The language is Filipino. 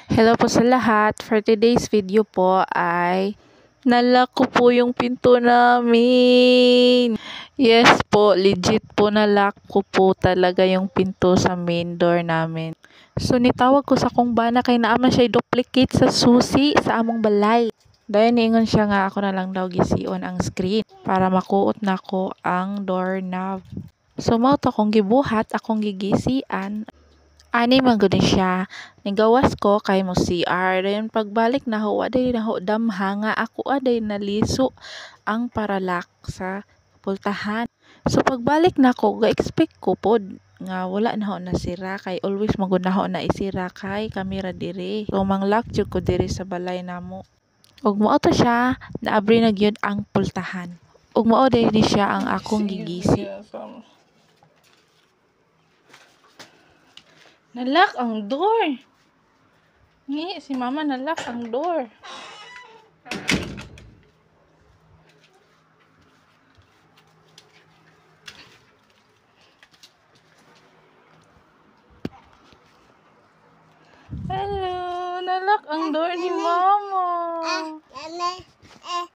Hello po sa lahat. For today's video po ay nalock ko po yung pinto namin. Yes po, legit po nalock ko po talaga yung pinto sa main door namin. So nitawag ko sa kong bana kay naaman siya duplicate sa susi sa among balay. Dahil niingon siya nga ako na lang daw gisiyon ang screen para makuot na ko ang doorknob. So mao to akong gibuhat, akong gigisian. Ani man gud ni siya. Nigawas ko kay mo CR. Dayon pagbalik na ho, aday na ho damha nga ako aday naliso ang paralak sa pultahan. So pagbalik na ko, ga-expect ko pod nga wala na ho nasira kay always magud na ho na isira kay kamera diri. So manglock jud ko diri sa balay namo. Ug mao to siya, naabri na gyud ang pultahan. Ug mao day ni siya ang akong gigisi. Nalock ang door. Ni si mama nalock ang door. Hello, nalock ang door ni mama.